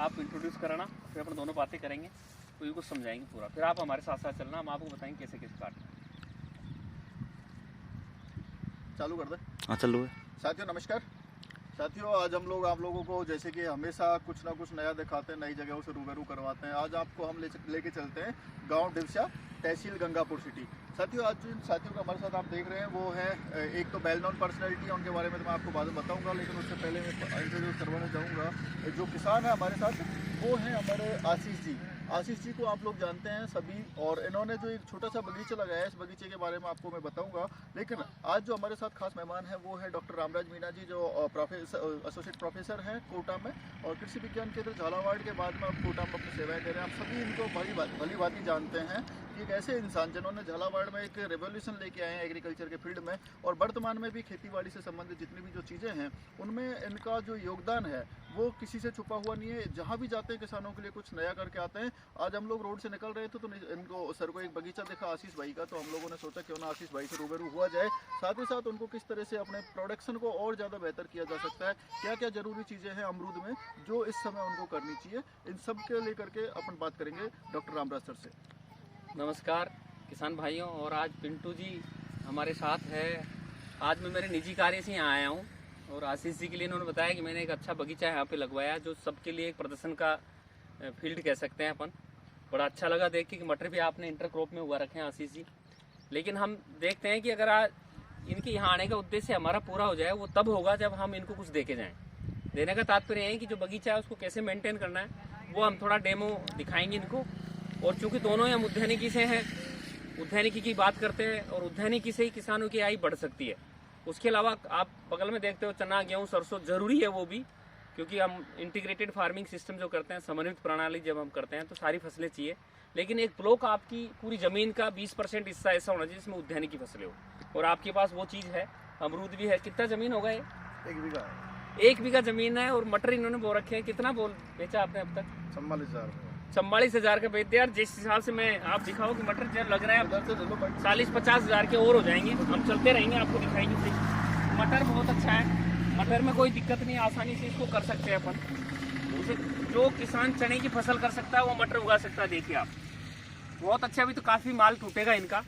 आप इंट्रोड्यूस कराना, फिर अपन दोनों बातें करेंगे, तो ये कुछ समझाएंगे पूरा, फिर आप हमारे साथ साथ चलना, हम आपको बताएंगे कैसे कैसे काटना। चालू कर दे। हाँ चलो। साथियों नमस्कार। साथियों आज हम लोग आप लोगों को जैसे कि हमेशा कुछ ना कुछ नया दिखाते हैं, नई जगहों से रूबरू करवाते हैं। आज आपको हम लेके चलते हैं गांव डिवसा, तहसील गंगापुर सिटी। साथियों आज जिन साथियों को हमारे साथ आप देख रहे हैं वो है एक तो वेल नोन पर्सनैलिटी है, उनके बारे में तो मैं आपको बाद में बताऊंगा, लेकिन उससे पहले मैं इंट्रोड्यूस करवाना चाहूँगा जो किसान है हमारे साथ, वो है हमारे आशीष जी। आशीष जी को आप लोग जानते हैं सभी, और इन्होंने जो एक छोटा सा बगीचा लगाया है, इस बगीचे के बारे में आपको मैं बताऊंगा। लेकिन आज जो हमारे साथ खास मेहमान है वो है डॉक्टर रामराज मीणा जी, जो एसोसिएट प्रोफेसर हैं कोटा में, और कृषि विज्ञान केंद्र झालावाड़ के बाद में अब कोटा में अपनी सेवाएं दे रहे हैं। आप सभी इनको भली भांति जानते हैं कि एक ऐसे इंसान जिन्होंने झालावाड़ में एक रेवोल्यूशन लेके आए हैं एग्रीकल्चर के फील्ड में, और वर्तमान में भी खेतीबाड़ी से संबंधित जितनी भी जो चीज़ें हैं उनमें इनका जो योगदान है वो किसी से छुपा हुआ नहीं है। जहाँ भी जाते हैं किसानों के लिए कुछ नया करके आते हैं। आज हम लोग रोड से निकल रहे थे तो इनको सर को एक बगीचा देखा आशीष भाई का, तो हम लोगों ने सोचा क्यों ना आशीष भाई से रूबरू हुआ जाए, साथ ही साथ उनको किस तरह से अपने प्रोडक्शन को और ज़्यादा बेहतर किया जा सकता है, क्या क्या ज़रूरी चीज़ें हैं अमरूद में जो इस समय उनको करनी चाहिए, इन सब के लेकर के अपन बात करेंगे डॉक्टर रामराज सर से। नमस्कार किसान भाइयों, और आज पिंटू जी हमारे साथ है। आज मैं मेरे निजी कार्य से यहाँ आया हूँ, और आशीष जी के लिए इन्होंने बताया कि मैंने एक अच्छा बगीचा यहाँ पे लगवाया जो सबके लिए एक प्रदर्शन का फील्ड कह सकते हैं अपन। बड़ा अच्छा लगा देख के कि मटर भी आपने इंटरक्रॉप में उगा रखे हैं आशीष जी। लेकिन हम देखते हैं कि अगर आज इनके यहाँ आने का उद्देश्य हमारा पूरा हो जाए, वो तब होगा जब हम इनको कुछ दे के जाएँ। देने का तात्पर्य है कि जो बगीचा है उसको कैसे मेंटेन करना है वो हम थोड़ा डेमो दिखाएंगे इनको। और चूँकि दोनों ही हम उद्यानिकी से हैं, उद्यानिकी की बात करते हैं, और उद्यानिकी से ही किसानों की आय बढ़ सकती है। उसके अलावा आप बगल में देखते हो चना, गेहूँ, सरसों जरूरी है वो भी, क्योंकि हम इंटीग्रेटेड फार्मिंग सिस्टम जो करते हैं, समन्वित प्रणाली जब हम करते हैं तो सारी फसलें चाहिए। लेकिन एक ब्लॉक आपकी पूरी जमीन का 20% हिस्सा ऐसा होना चाहिए जिसमें उद्यानिकी फसलें हो, और आपके पास वो चीज़ है। अमरूद भी है। कितना जमीन होगा ये? 1 बीघा। 1 बीघा जमीन है, और मटर इन्होंने बो रखे हैं। कितना बेचा आपने अब तक? 44,000 का बेच दिया। जिस हिसाब से मैं आप दिखाओ कि मटर जब लग रहा है 40-50 हज़ार के और हो जाएंगे। हम चलते रहेंगे, आपको दिखाएंगे। मटर बहुत अच्छा है, मटर में कोई दिक्कत नहीं, आसानी से इसको कर सकते हैं अपन। उसे जो किसान चने की फसल कर सकता है वो मटर उगा सकता है। देखिए आप, बहुत अच्छा। अभी तो काफ़ी माल टूटेगा इनका,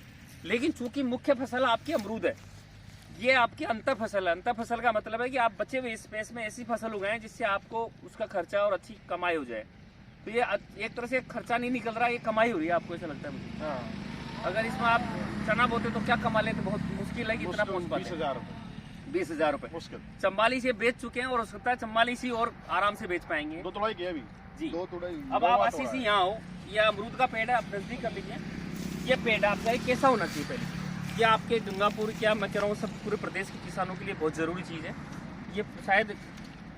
लेकिन चूंकि मुख्य फसल आपकी अमरूद है, ये आपकी अंतर फसल है। अंतर फसल का मतलब है कि आप बचे हुए स्पेस में ऐसी फसल उगाएं जिससे आपको उसका खर्चा और अच्छी कमाई हो जाए। तो ये एक तरह से खर्चा नहीं निकल रहा है, ये कमाई हो रही है। आपको ऐसा लगता है मुझे? हाँ। अगर इसमें आप चना बोते तो क्या कमा लेते? बहुत मुश्किल है कि इतना पहुँच पाते। 20,000 रुपए मुश्किल। 44 से बेच चुके हैं, और हो सकता है 44 ही और आराम से बेच पाएंगे। 2 तुड़ाई किया अभी जी। 2 तुड़ाई। अब आप आशीष ही यहाँ हो, ये अमरूद का पेड़ है, आप नजदीक कर लीजिए। ये पेड़ आपका कैसा होना चाहिए पहले? ये आपके गंगापुर, क्या मैं कह रहा हूँ, सब पूरे प्रदेश के किसानों के लिए बहुत जरूरी चीज़ है। ये शायद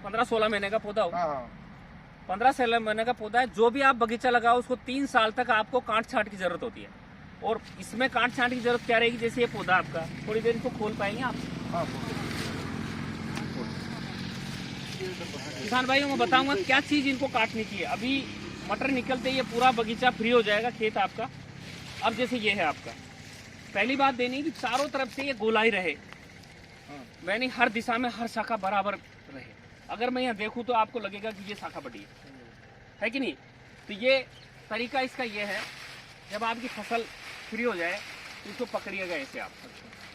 15-16 महीने का पौधा हो। 15-16 महीने का पौधा है। जो भी आप बगीचा लगाओ उसको 3 साल तक आपको काट छांट की जरूरत होती है, और इसमें काट छांट की जरूरत क्या रहेगी? जैसे ये पौधा आपका, थोड़ी देर इसको खोल पाएंगे आप? हाँ। किसान भाइयों मैं बताऊंगा क्या चीज इनको काटनी चाहिए। अभी मटर निकलते ये पूरा बगीचा फ्री हो जाएगा, खेत आपका। अब जैसे ये है आपका, पहली बात देनी कि चारों तरफ से ये गोलाई रहे, यानी हर दिशा में हर शाखा बराबर रहे। अगर मैं यहाँ देखूँ तो आपको लगेगा कि ये शाखा बड़ी है कि नहीं? तो ये तरीका इसका ये है, जब आपकी फसल फ्री हो जाए तो इसको पकड़िएगा ऐसे आप,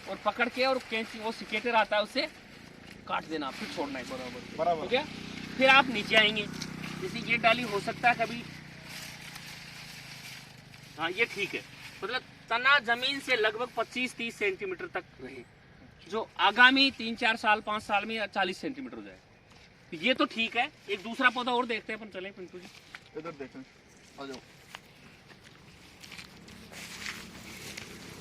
और पकड़ के, और कैंची वो सिकेटर आता है उससे काट देना, फिर छोड़ना है। बराबर हो गया। फिर आप नीचे आएंगे, जैसे ये डाली हो सकता है कभी, हाँ ये ठीक है, मतलब तना जमीन से लगभग 25-30 सेंटीमीटर तक रहे, जो आगामी 3-4 साल 5 साल में 40 सेंटीमीटर हो जाए। तो ये तो ठीक है। एक दूसरा पौधा और देखते हैं अपन, चले पिंटू जी इधर देखें, आ जाओ।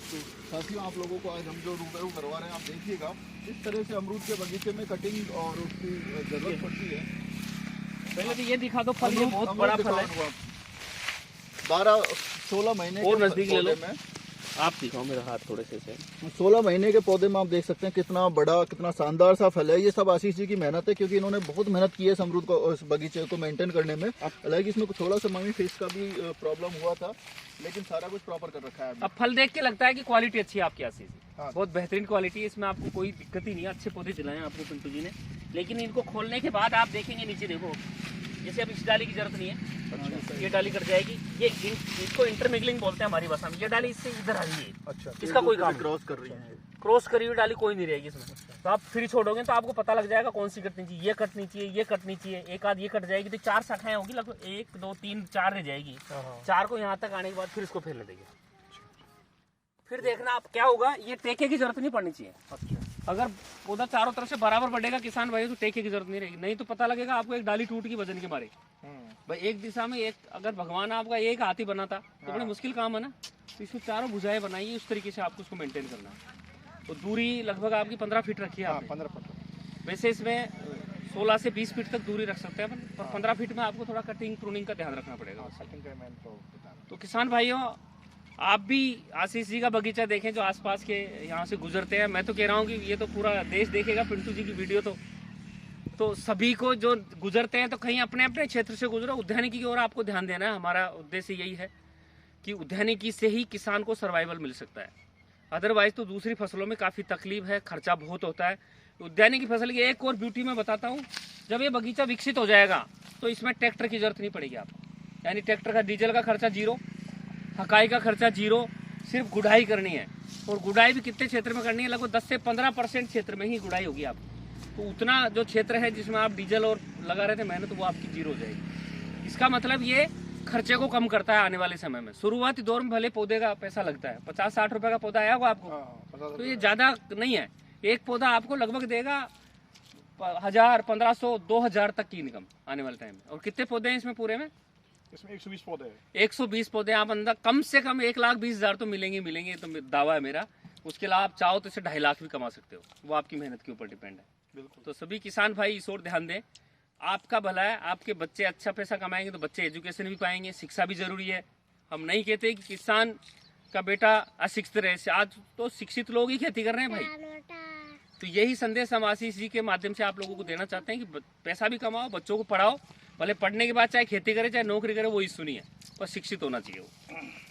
तो साथियों आप लोगों को आज हम जो रूबरू करवा रहे हैं, आप देखिएगा इस तरह से अमरूद के बगीचे में कटिंग और उसकी जरूरत पड़ती है। पहले तो ये दिखा दो फल, ये बहुत बड़ा फल है। 12-16 महीने और के नजदीक ले लो पौधे में, आप दिखाओ मेरा हाथ थोड़े से। 16 महीने के पौधे में आप देख सकते हैं कितना बड़ा, कितना शानदार सा फल है। ये सब आशीष जी की मेहनत है, क्योंकि इन्होंने बहुत मेहनत की है इस अमरूद को, इस बगीचे को मेंटेन करने में। हालांकि इसमें थोड़ा सा मम्मी फेस का भी प्रॉब्लम हुआ था, लेकिन सारा कुछ प्रॉपर कर रखा है अभी। अब फल देख के लगता है कि क्वालिटी अच्छी है आपकी आशीष जी। हाँ। बहुत बेहतरीन क्वालिटी है, इसमें आपको कोई दिक्कत ही नहीं है। अच्छे पौधे दिलाए आपको पिंटू जी ने। लेकिन इनको खोलने के बाद आप देखेंगे नीचे, देखो जैसे अब इस डाली की जरूरत नहीं है, ये डाली कट जाएगी। ये इसको इंटरमिगलिंग बोलते हैं हमारी भाषा में। ये डाली इससे इधर आ रही है, अच्छा, इसका कोई काम क्रॉस कर रही है, क्रॉस करी हुई डाली कोई नहीं रहेगी इसमें। तो आप फ्री छोड़ोगे तो आपको पता लग जाएगा कौन सी कटनी चाहिए, ये कटनी चाहिए, ये कटनी चाहिए। एक आध ये कट जाएगी तो 4 शाखाएं होगी, लगभग 1 2 3 4 रह जाएगी। 4 को यहाँ तक आने के बाद फिर इसको फैलने देंगे। फिर देखना आप क्या होगा, ये टेके की जरूरत नहीं पड़नी चाहिए। अच्छा, अगर पौधा चारों तरफ से बराबर बढ़ेगा किसान भाई, तो टेके की जरूरत नहीं रहेगी। नहीं तो पता लगेगा आपको एक डाली टूट की वजन के मारे। भाई एक दिशा में एक, अगर भगवान आपका एक हाथी बना था तो बड़ी मुश्किल काम है ना। तो इसमें चारों भुजाएं बनाइए, उस तरीके से आपको उसको मेंटेन करना है। तो दूरी लगभग आपकी 15 फीट रखी है आपने। 15 फीट। वैसे इसमें 16 से 20 फीट तक दूरी रख सकते हैं अपन, पर 15 फीट में आपको थोड़ा कटिंग प्रूनिंग का ध्यान रखना पड़ेगा। तो किसान भाइयों, आप भी आशीष जी का बगीचा देखें जो आसपास के यहाँ से गुजरते हैं। मैं तो कह रहा हूँ कि ये तो पूरा देश देखेगा पिंटू जी की वीडियो। तो सभी को जो गुजरते हैं तो कहीं अपने अपने क्षेत्र से गुजरो, उद्यानिकी की ओर आपको ध्यान देना है। हमारा उद्देश्य यही है कि उद्यानिकी से ही किसान को सर्वाइवल मिल सकता है। अदरवाइज तो दूसरी फसलों में काफ़ी तकलीफ है, खर्चा बहुत होता है। उद्यानिकी फसल की एक और ब्यूटी मैं बताता हूँ, जब ये बगीचा विकसित हो जाएगा तो इसमें ट्रैक्टर की जरूरत नहीं पड़ेगी आपको। यानी ट्रैक्टर का डीजल का खर्चा 0, हकाई का खर्चा 0, सिर्फ गुड़ाई करनी है। और गुड़ाई भी कितने क्षेत्र में करनी है, लगभग 10 से 15% क्षेत्र में ही गुड़ाई होगी आपको। तो उतना जो क्षेत्र है जिसमें आप डीजल और लगा रहे थे मेहनत, वो आपकी 0 हो जाएगी। इसका मतलब ये खर्चे को कम करता है आने वाले समय में। शुरुआती दौर में भले पौधे का पैसा लगता है, 50-60 रुपए का पौधा आया होगा आपको, तो ये ज्यादा नहीं है। एक पौधा आपको लगभग देगा 1000, 1500, 2000 तक की इनकम आने वाले टाइम में। और कितने पौधे हैं इसमें पूरे में? इसमें 120 पौधे हैं। 120 पौधे आप अंदर कम से कम 1,20,000 तो मिलेंगे, तो दावा है मेरा। उसके अलावा आप चाहो तो इससे 2.5 लाख भी कमा सकते हो, वो आपकी मेहनत के ऊपर डिपेंड है। बिल्कुल। तो सभी किसान भाई इस ओर ध्यान दें, आपका भला है। आपके बच्चे अच्छा पैसा कमाएंगे तो बच्चे एजुकेशन भी पाएंगे, शिक्षा भी जरूरी है। हम नहीं कहते कि किसान का बेटा अशिक्षित रहे, आज तो शिक्षित लोग ही खेती कर रहे हैं भाई। तो यही संदेश हम आशीष जी के माध्यम से आप लोगों को देना चाहते हैं कि पैसा भी कमाओ, बच्चों को पढ़ाओ। भले पढ़ने के बाद चाहे खेती करे चाहे नौकरी करे, वो ही सुनिए, पर शिक्षित होना चाहिए वो।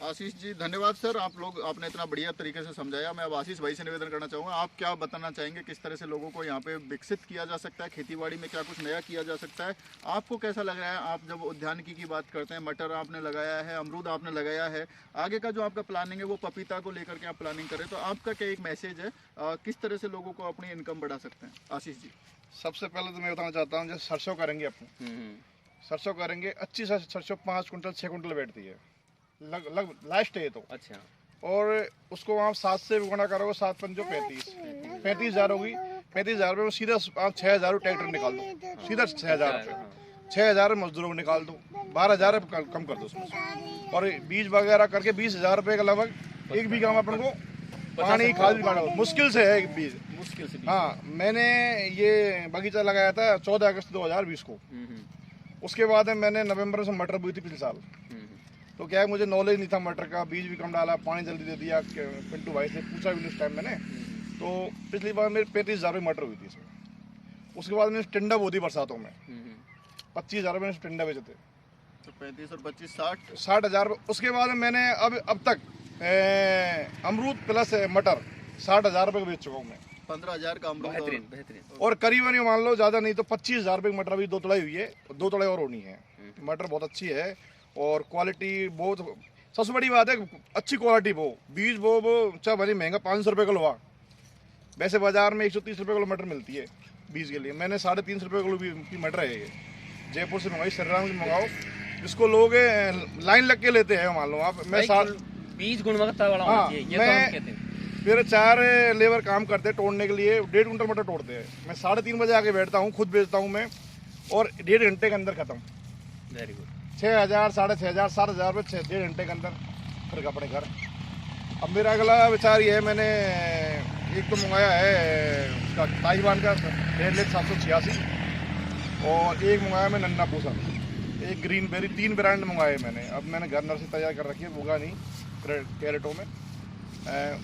आशीष जी धन्यवाद सर, आपने इतना बढ़िया तरीके से समझाया। मैं अब आशीष भाई से निवेदन करना चाहूँगा, आप क्या बताना चाहेंगे, किस तरह से लोगों को यहाँ पे विकसित किया जा सकता है, खेतीबाड़ी में क्या कुछ नया किया जा सकता है? आपको कैसा लग रहा है? आप जब उद्यानिकी की बात करते हैं, मटर आपने लगाया है, अमरूद आपने लगाया है, आगे का जो आपका प्लानिंग है वो पपीता को लेकर के आप प्लानिंग करें, तो आपका क्या एक मैसेज है, किस तरह से लोगों को अपनी इनकम बढ़ा सकते हैं? आशीष जी। सबसे पहले तो मैं बताना चाहता हूँ, जैसे सरसों करेंगे अपने, सरसों करेंगे, अच्छी सरसों 5 कुंटल 6 कुंटल बैठती है, लग लास्ट है तो। अच्छा। और उसको आप 7 से गुणा करोगे, 7 पंजो 35,000 होगी। 35,000 में सीधा आप 6,000 ट्रैक्टर निकाल दो, सीधा 6,000 रुपये, 6,000 मजदूरों को निकाल दो, 12,000 कम कर दो उसमें। और बीज वगैरह करके 20,000 रुपये का लगभग एक बीघा में अपन को पानी खाद भी मुश्किल से है एक बीज, मुश्किल से। हाँ, मैंने ये बगीचा लगाया था 14 अगस्त 2020 को। उसके बाद मैंने नवंबर से मटर बोई थी पिछले साल। तो क्या है, मुझे नॉलेज नहीं था मटर का, बीज भी कम डाला, पानी जल्दी दे दिया। पिंटू भाई से पूछा भी उस टाइम मैंने, तो पिछली बार मेरी 35,000 रुपये मटर हुई थी इसमें। उसके बाद मैंने टिंडा बो दी बरसातों में, 25,000 रुपये टिंडा बेचे थे। तो 35 और 25 60,000। उसके बाद मैंने अब तक अमरूद प्लस मटर 60,000 रुपये बेच चुका हूँ मैं। 15,000 का अमरूद। बेहतरीन। और करीबन मान लो ज़्यादा नहीं तो 25,000 रुपये की मटर अभी 2 तड़ाई हुई है, 2 तड़ाई और होनी है। मटर बहुत अच्छी है और क्वालिटी बहुत, सबसे बड़ी बात है अच्छी क्वालिटी। वो बीज वो चाहे भले महंगा 500 रुपये किलो हुआ, वैसे बाजार में 130 रुपये किलो मटर मिलती है बीज के लिए। मैंने 350 रुपये किलो की मटर है ये, जयपुर से मंगाई, श्रीराम की मंगाओ, जिसको लोग लाइन लग के लेते हैं। मान लो आप, मैं बीज गुणवत्ता वाला होना चाहिए, ये तो हम कहते हैं। फिर 4 लेबर काम करते हैं तोड़ने के लिए, 1.5 कुंटल मटर तोड़ते हैं। मैं 3:30 बजे आके बैठता हूँ, खुद बेचता हूँ मैं, और 1.5 घंटे के अंदर खत्म। Very good. 6,000, 6,500, 7,000 रुपये 1.5 घंटे के अंदर फिर अपने घर। अब मेरा अगला विचार ये है, मैंने एक तो मंगाया है उसका ताइवान का 1,786, और एक मंगाया मैं नन्ना पूसा, एक ग्रीन बेरी, 3 ब्रांड मंगाए मैंने। अब मैंने घर नर्सरी तैयार कर रखी है, होगा नहीं कैरेटों में,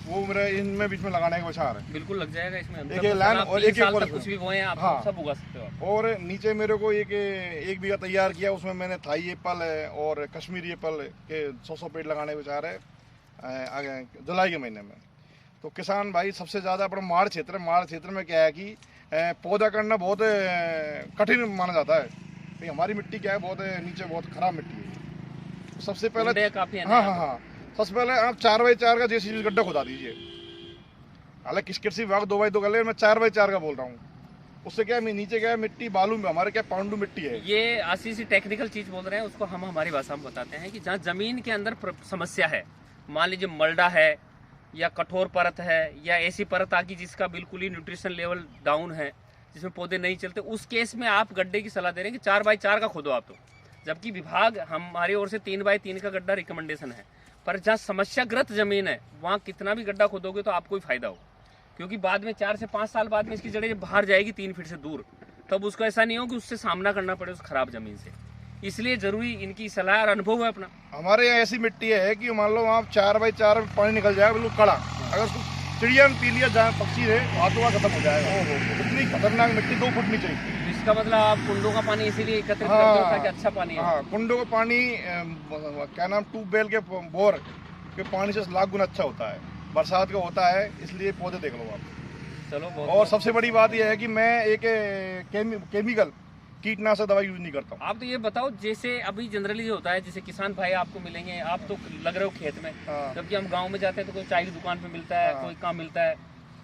वो मेरा इनमें बीच में लगाने का विचार है। बिल्कुल लग जाएगा इसमें। एक लाइन और एक कुछ भी बोए आप, हाँ, सब उगा सकते हो। और नीचे मेरे को एक बीघा तैयार किया, उसमें मैंने थाई एप्पल है और कश्मीरी एप्पल के 100 पेड़ लगाने का विचार है आगे जुलाई के महीने में। तो किसान भाई सबसे ज़्यादा अपना माड़ क्षेत्र में क्या है कि पौधा करना बहुत कठिन माना जाता है। भाई हमारी मिट्टी क्या है, बहुत नीचे बहुत खराब मिट्टी है। सबसे पहले काफी है। हाँ, सबसे पहले आप 4x4 का जेसीबी गड्ढा खुदा दीजिए। हालांकि कृषि विभाग 2x2 कर ले, मैं 4x4 का बोल रहा हूँ। उससे क्या है, नीचे क्या है मिट्टी बालू में, हमारे क्या पांडु मिट्टी है। ये आशीष टेक्निकल चीज बोल रहे हैं, उसको हम हमारी भाषा में बताते हैं कि जहाँ जमीन के अंदर समस्या है, मान लीजिए मलडा है या कठोर परत है या ऐसी परत आकी जिसका बिल्कुल ही न्यूट्रिशन लेवल डाउन है, जिसमें पौधे नहीं चलते, उस केस में आप गड्ढे की सलाह दे रहे हैं कि 4x4 का खोदो आप। तो जबकि विभाग हमारी ओर से 3x3 का गड्ढा रिकमेंडेशन है, पर जहाँ समस्याग्रस्त जमीन है वहाँ कितना भी गड्ढा खोदोगे तो आपको ही फायदा हो, क्योंकि बाद में 4 से 5 साल बाद में इसकी जड़ें जब बाहर जाएगी 3 फीट से दूर, तब उसको ऐसा नहीं हो कि उससे सामना करना पड़े उस खराब जमीन से। इसलिए जरूरी इनकी सलाह और अनुभव है अपना। हमारे यहाँ ऐसी मिट्टी है कि मान लो आप 4x4 में पानी निकल जाएगा बिल्कुल कड़ा, अगर उसको चिड़िया पी लिया, जहाँ पक्षी है हाथों खत्म हो जाएगा। इतनी खतरनाक मिट्टी 2 फुट नीचे। इसका मतलब आप कुंडों का पानी इसीलिए एकत्रित करते हो ताकि अच्छा पानी है। हाँ, कुंडों का पानी क्या नाम, ट्यूबवेल के बोर के पानी से लाख गुना अच्छा होता है, बरसात का होता है, इसलिए पौधे देख लो आप। चलो और सबसे बड़ी बात यह है कि मैं एक केमिकल कीटनाशक दवाई यूज नहीं करता हूँ। आप तो ये बताओ, जैसे अभी जनरली जो होता है, जैसे किसान भाई आपको मिलेंगे, आप तो लग रहे हो खेत में, जबकि हम गांव में जाते हैं तो कोई चाय की दुकान पे मिलता है, कोई काम मिलता है,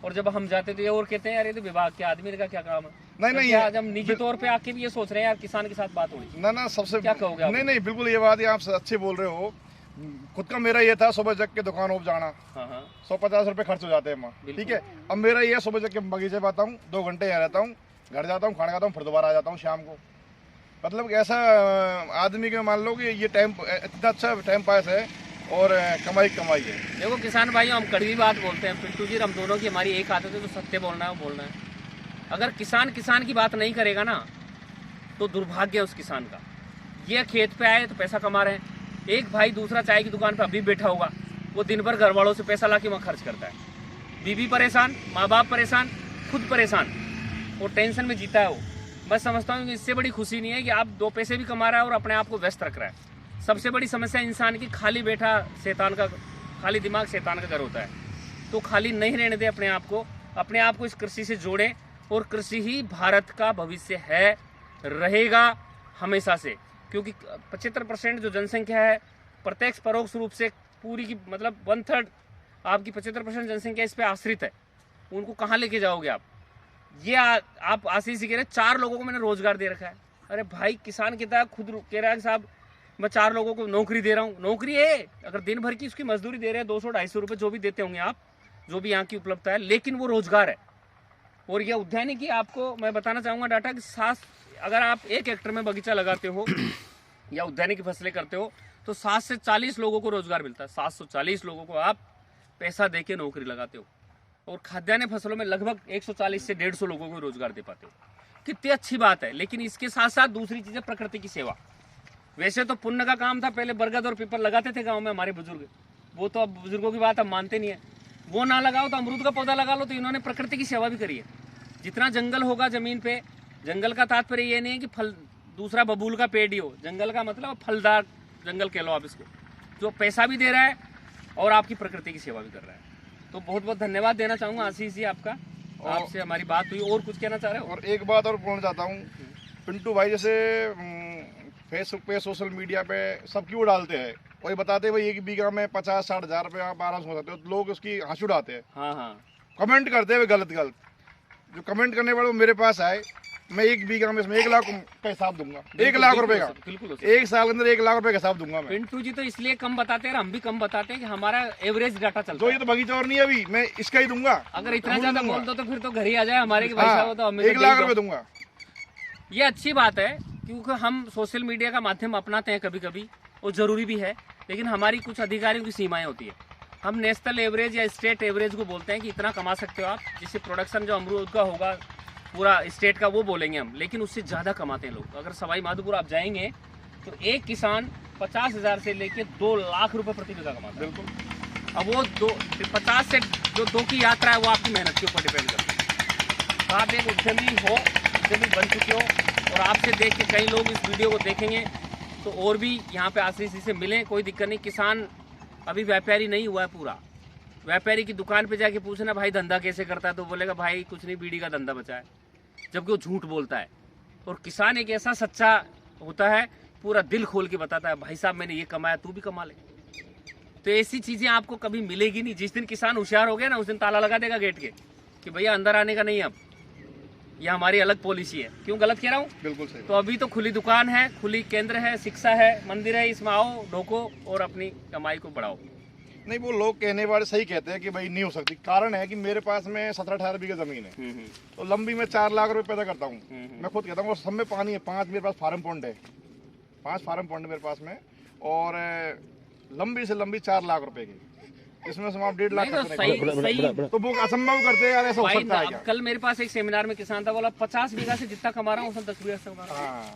और जब हम जाते तो ये और कहते हैं यार ये तो विभाग के आदमी का क्या काम है। नहीं, आज हम निजी तौर पे आके भी ये सोच रहे हैं यार किसान के साथ बात होगी ना, सबसे क्या कहोगे आप? नहीं, बिल्कुल ये बात आप अच्छे बोल रहे हो। खुद का मेरा ये था सुबह जग के दुकान ओप जाना, 150 रुपए खर्च हो जाते हैं, ठीक है। अब मेरा ये सुबह जग के बगीचे पे आता हूँ, 2 घंटे यहाँ रहता हूँ, घर जाता हूँ, खाना खाता हूँ, फिर दोबारा आ जाता हूँ शाम को। मतलब ऐसा आदमी के मान लो कि ये टाइम इतना अच्छा टाइम पास है और कमाई है। देखो किसान भाई, हम कड़वी बात बोलते हैं पिंटू जी, हम दोनों की हमारी एक आदत है, तो सत्य बोलना है, वो बोलना है। अगर किसान की बात नहीं करेगा ना तो दुर्भाग्य है उस किसान का। ये खेत पे आए तो पैसा कमा रहे हैं, एक भाई दूसरा चाय की दुकान पे अभी बैठा होगा, वो दिन भर घर वालों से पैसा ला के वहाँ खर्च करता है, बीवी परेशान, माँ बाप परेशान, खुद परेशान, और टेंशन में जीता है वो। मैं समझता हूँ कि इससे बड़ी खुशी नहीं है कि आप 2 पैसे भी कमा रहा है और अपने आप को व्यस्त रख रहा है। सबसे बड़ी समस्या इंसान की खाली बैठा शैतान का, खाली दिमाग शैतान का घर होता है। तो खाली नहीं रहने दे अपने आप को इस कृषि से जोड़े, और कृषि ही भारत का भविष्य है, रहेगा हमेशा से, क्योंकि 75% जो जनसंख्या है प्रत्यक्ष परोक्ष रूप से पूरी की मतलब 1/3 आपकी 75% जनसंख्या इस पे आश्रित है। उनको कहाँ लेके जाओगे आप? ये आप आशीष कह रहे हैं 4 लोगों को मैंने रोजगार दे रखा है। अरे भाई, किसान कहता है, खुद कह रहा है साहब मैं 4 लोगों को नौकरी दे रहा हूँ। नौकरी है, अगर दिन भर की उसकी मजदूरी दे रहे हैं 200-250 रुपये जो भी देते होंगे आप, जो भी यहाँ की उपलब्धता है, लेकिन वो रोजगार है। और यह उद्यानिकी आपको मैं बताना चाहूँगा डाटा कि अगर आप 1 हेक्टेयर में बगीचा लगाते हो या उद्यानिकी फसलें करते हो तो 7 से 40 लोगों को रोजगार मिलता है। 740 लोगों को आप पैसा दे के नौकरी लगाते हो, और खाद्यान्न फसलों में लगभग 140 से 150 लोगों को रोजगार दे पाते हो। कितनी अच्छी बात है। लेकिन इसके साथ साथ दूसरी चीज़ है प्रकृति की सेवा। वैसे तो पुण्य का काम था, पहले बरगद और पीपल लगाते थे गाँव में हमारे बुजुर्ग, वो तो अब बुजुर्गों की बात हम मानते नहीं है। वो ना लगाओ तो अमरूद का पौधा लगा लो, तो इन्होंने प्रकृति की सेवा भी करी है। जितना जंगल होगा जमीन पे, जंगल का तात्पर्य ये नहीं है कि फल दूसरा बबूल का पेड़ ही हो, जंगल का मतलब फलदार जंगल कह लो आप इसको, जो पैसा भी दे रहा है और आपकी प्रकृति की सेवा भी कर रहा है। तो बहुत बहुत धन्यवाद देना चाहूँगा आशीष जी आपका, आपसे हमारी बात हुई। और कुछ कहना चाह रहे हो? और एक बात और बोलना चाहता हूँ, पिंटू भाई जैसे फेसबुक पे, सोशल मीडिया पे सब क्यों डालते हैं, वही बताते हैं भाई 1 बीघा में 50-60 हज़ार रुपये आप आराम से हो सकते हो, तो लोग उसकी हंसी उड़ाते हैं। हाँ, कमेंट करते हैं गलत। जो कमेंट करने वाले वो मेरे पास आए, मैं 1 बीघा में इसमें 1 लाख का हिसाब दूंगा, 1 लाख रुपए का, बिल्कुल 1 साल के अंदर 1 लाख रुपए का हिसाब दूंगा मैं। पिंटू जी तो इसलिए कम बताते हैं, हम भी कम बताते हैं कि हमारा एवरेज डाटा चलता है। ये तो बगीचा और नहीं है अभी, मैं इसका ही दूंगा। अगर इतना ज्यादा बोल दो तो फिर तो घर ही आ जाए हमारे, भाई साहब तो हमें 1 लाख रुपए दूंगा। ये अच्छी बात है, क्योंकि हम सोशल मीडिया का माध्यम अपनाते हैं कभी कभी, वो जरूरी भी है, लेकिन हमारी कुछ अधिकारियों की सीमाएं होती है। हम नेशनल एवरेज या स्टेट एवरेज को बोलते हैं कि इतना कमा सकते हो आप, जिससे प्रोडक्शन जो अमरूद का होगा पूरा स्टेट का वो बोलेंगे हम, लेकिन उससे ज़्यादा कमाते हैं लोग। अगर सवाई माधोपुर आप जाएंगे तो एक किसान 50,000 से लेके 2 लाख रुपए प्रति बीघा कमाता है। बिल्कुल। अब वो 50 से जो 2 की यात्रा है वो आपकी मेहनत के ऊपर डिपेंड करती है। तो आप एक उद्यमी बन चुके हो, और आपसे देख के कई लोग इस वीडियो को देखेंगे तो और भी यहाँ पे आशीष जी से मिलें, कोई दिक्कत नहीं। किसान अभी व्यापारी नहीं हुआ है पूरा। व्यापारी की दुकान पे जाके पूछना भाई धंधा कैसे करता है, तो बोलेगा भाई कुछ नहीं, बीड़ी का धंधा बचा है, जबकि वो झूठ बोलता है। और किसान एक ऐसा सच्चा होता है पूरा दिल खोल के बताता है भाई साहब मैंने ये कमाया तू भी कमा ले। तो ऐसी चीजें आपको कभी मिलेगी नहीं। जिस दिन किसान होशियार हो गया ना उस दिन ताला लगा देगा गेट के कि भैया अंदर आने का नहीं। अब यह हमारी अलग पॉलिसी है। क्यों गलत कह रहा हूँ? बिल्कुल सही। तो अभी तो खुली दुकान है, खुली केंद्र है, शिक्षा है, मंदिर है, इसमें आओ ढोको और अपनी कमाई को बढ़ाओ। नहीं, वो लोग कहने वाले सही कहते हैं कि भाई नहीं हो सकती। कारण है कि मेरे पास में 17-18 बीघा जमीन है, तो लंबी में 4 लाख रुपए पैदा करता हूँ। मैं खुद कहता हूँ सब में पानी है। 5 मेरे पास फार्म पॉन्ड है, 5 फार्म पॉन्ड मेरे पास में, और लंबी से लंबी 4 लाख रुपए की, इसमें से आप 1.5 लाख तो वो असंभव करते हैं यार, ऐसा हो सकता है क्या? कल मेरे पास एक सेमिनार में किसान था, बोला 50 बीघा से जितना कमा रहा हूँ उसमें 10 बीघा से कमा रहा हूँ।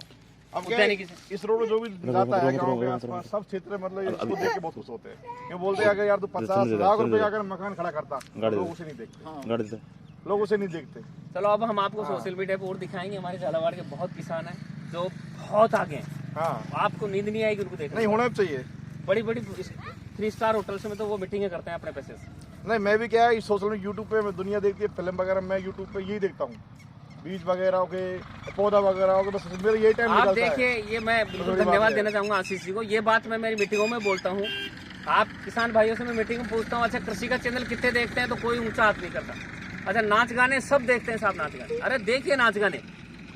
अब क्या है, इस रोड जो भी जाता है गांव के आसपास सब क्षेत्र में, मतलब इसको देख के बहुत खुश होते हैं। ये बोलते हैं अगर यार तू 50 लाख रुपए का अगर मकान खड़ा करता, लोग उसे नहीं देखते, लोग उसे नहीं देखते। चलो अब हम आपको सोशल मीडिया पे और दिखाएंगे। हमारे झालावाड़ के बहुत किसान हैं जो बहुत आगे हैं। हाँ, आपको नींद नहीं आएगी उनको देखने। नहीं होना चाहिए। बड़ी बड़ी 3 स्टार होटल्स में तो वो मीटिंगें करते हैं अपने पैसे से। नहीं, मैं भी क्या है सोशल मीडिया यूट्यूब पे मैं दुनिया देखती है, फिल्म वगैरह मैं यूट्यूब पे यही देखता हूँ, बीज वगैरह हो गए, पौधा वगैरह हो गए, बस मेरा यही टाइम आप देखिए, ये मैं बिल्कुल धन्यवाद देना चाहूंगा आशीष जी को। ये बात मैं मेरी मीटिंगों में बोलता हूँ। आप किसान भाइयों से मैं मीटिंग में पूछता हूँ, अच्छा कृषि का चैनल कितने देखते हैं, तो कोई ऊंचा हाथ नहीं करता। अच्छा नाच गाने सब देखते हैं साहब, नाच गाने, अरे देखिए नाच गाने,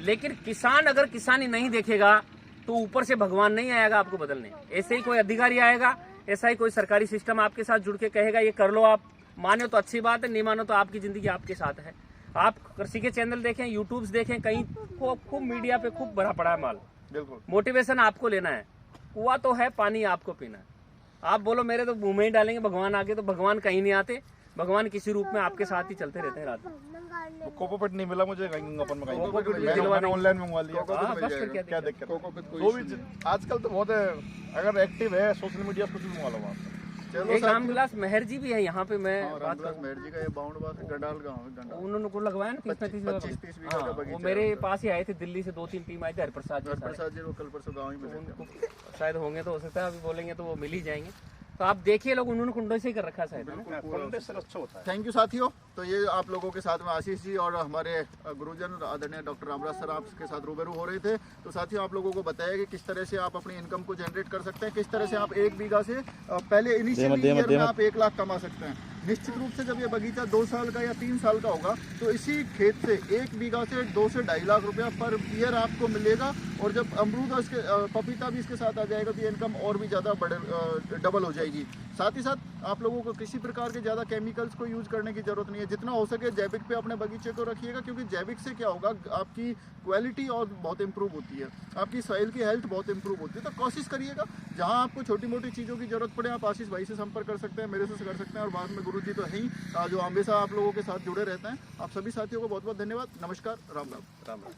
लेकिन किसान अगर किसानी नहीं देखेगा तो ऊपर से भगवान नहीं आएगा आपको बदलने। ऐसे ही कोई अधिकारी आएगा, ऐसा ही कोई सरकारी सिस्टम आपके साथ जुड़ के कहेगा ये कर लो, आप मानो तो अच्छी बात है, नहीं मानो तो आपकी जिंदगी आपके साथ है। आप कृषि के चैनल देखें, यूट्यूब्स देखें, कहीं खूब मीडिया पे खूब भरा पड़ा है माल। बिल्कुल मोटिवेशन आपको लेना है, कुआं तो है, पानी आपको पीना है। आप बोलो मेरे तो मुंह में ही डालेंगे भगवान आगे, तो भगवान कहीं नहीं आते। भगवान किसी रूप में आपके साथ ही चलते रहते हैं रात में। कोकोपीट नहीं मिला मुझे गंगापुर में, मैंने ऑनलाइन मंगवा लिया। बस फिर क्या दिक्कत? जो भी आजकल तो बहुत है, अगर एक्टिव है सोशल मीडिया कुछ भी मंगवा लो आप। एक रामविलास मेहर जी भी है यहाँ पे, मैं बात करूँ मेहर जी का ये बाउंड गंडाल गाँव है, गंडाल। उन्होंने को लगवाया ना 30-35 बीघा का बगीचा। वो मेरे पास ही आए थे दिल्ली से, 2-3 टीम आई थे, हरप्रसाद जी वो कल परसों गाँव ही मिले। शायद होंगे तो हो सकता है, अभी बोलेंगे तो वो मिल ही जाएंगे। तो आप देखिए लोग उन्होंने कुंडों से ही कर रखा है शायद, अच्छा होता है। थैंक यू साथियों। तो ये आप लोगों के साथ में आशीष जी और हमारे गुरुजन आदरणीय डॉक्टर रामराज सर आपके साथ रूबरू हो रहे थे। तो साथियों आप लोगों को बताया कि किस तरह से आप अपनी इनकम को जनरेट कर सकते हैं, किस तरह से आप 1 बीघा से पहले इनिशियली ईयर में आप 1 लाख कमा सकते हैं। निश्चित रूप से जब ये बगीचा 2 साल का या 3 साल का होगा तो इसी खेत से 1 बीघा से 2 से 2.5 लाख रुपया पर ईयर आपको मिलेगा। और जब अमरूद और इसके पपीता भी इसके साथ आ जाएगा तो ये इनकम और भी ज़्यादा डबल हो जाएगी। साथ ही साथ आप लोगों को किसी प्रकार के ज़्यादा केमिकल्स को यूज़ करने की ज़रूरत नहीं है। जितना हो सके जैविक पे अपने बगीचे को रखिएगा, क्योंकि जैविक से क्या होगा, आपकी क्वालिटी और बहुत इंप्रूव होती है, आपकी सॉइल की हेल्थ बहुत इंप्रूव होती है। तो कोशिश करिएगा, जहाँ आपको छोटी मोटी चीज़ों की जरूरत पड़े आप आशीष भाई से संपर्क कर सकते हैं, मेरे से कर सकते हैं। और बाद में गुरु जी तो है ही जो हमेशा आप लोगों के साथ जुड़े रहते हैं। आप सभी साथियों को बहुत बहुत धन्यवाद। नमस्कार, राम राम। राम राम।